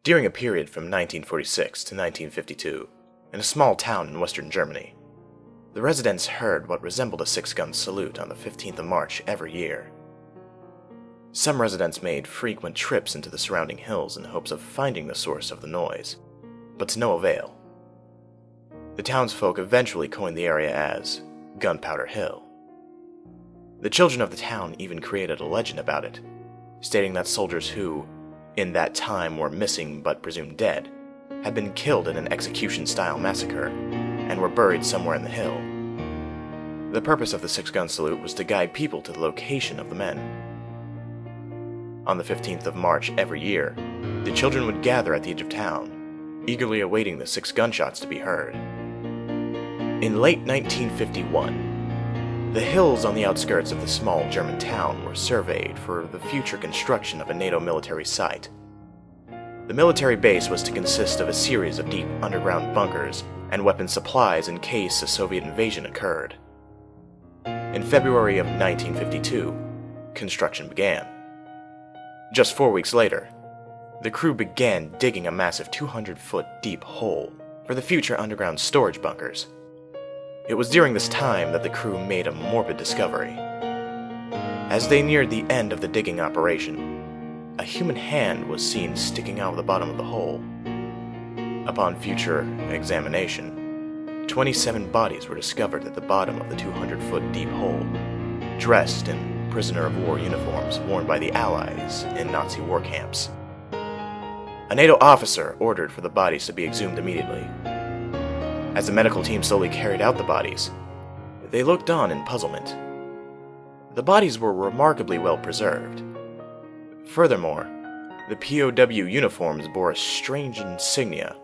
During a period from 1946 to 1952, in a small town in western Germany, the residents heard what resembled a six-gun salute on the 15th of March every year. Some residents made frequent trips into the surrounding hills in hopes of finding the source of the noise, but to no avail. The townsfolk eventually coined the area as Gunpowder Hill. The children of the town even created a legend about it, stating that soldiers who, in that time, were missing but presumed dead, had been killed in an execution-style massacre and were buried somewhere in the hill. The purpose of the six-gun salute was to guide people to the location of the men. On the 15th of March every year, the children would gather at the edge of town, eagerly awaiting the 6 gunshots to be heard. In late 1951, the hills on the outskirts of the small German town were surveyed for the future construction of a NATO military site. The military base was to consist of a series of deep underground bunkers and weapon supplies in case a Soviet invasion occurred. In February of 1952, construction began. Just 4 weeks later, the crew began digging a massive 200-foot deep hole for the future underground storage bunkers. It was during this time that the crew made a morbid discovery. As they neared the end of the digging operation, a human hand was seen sticking out of the bottom of the hole. Upon future examination, 27 bodies were discovered at the bottom of the 200-foot deep hole, dressed in prisoner-of-war uniforms worn by the Allies in Nazi war camps. A NATO officer ordered for the bodies to be exhumed immediately. As the medical team slowly carried out the bodies, they looked on in puzzlement. The bodies were remarkably well preserved. Furthermore, the POW uniforms bore a strange insignia,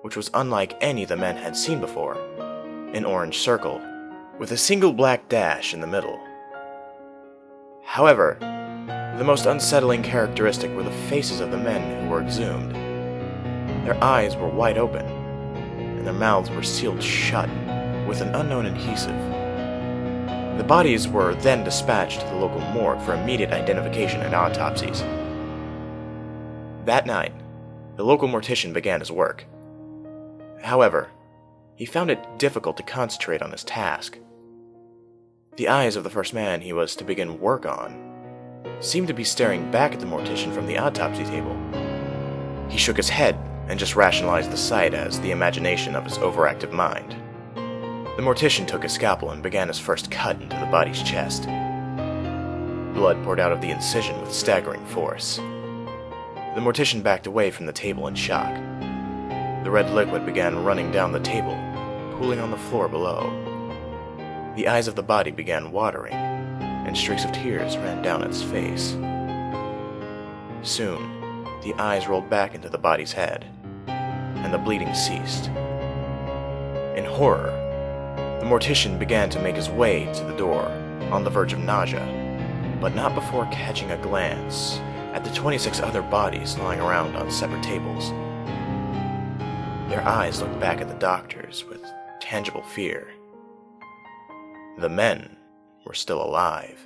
which was unlike any the men had seen before: an orange circle, with a single black dash in the middle. However, the most unsettling characteristic were the faces of the men who were exhumed. Their eyes were wide open, and their mouths were sealed shut with an unknown adhesive. The bodies were then dispatched to the local morgue for immediate identification and autopsies. That night, the local mortician began his work. However, he found it difficult to concentrate on his task. The eyes of the first man he was to begin work on seemed to be staring back at the mortician from the autopsy table. He shook his head and just rationalized the sight as the imagination of his overactive mind. The mortician took his scalpel and began his first cut into the body's chest. Blood poured out of the incision with staggering force. The mortician backed away from the table in shock. The red liquid began running down the table, pooling on the floor below. The eyes of the body began watering, and streaks of tears ran down its face. Soon, the eyes rolled back into the body's head, and the bleeding ceased. In horror, the mortician began to make his way to the door, on the verge of nausea, but not before catching a glance at the 26 other bodies lying around on separate tables. Their eyes looked back at the doctors with tangible fear. The men were still alive.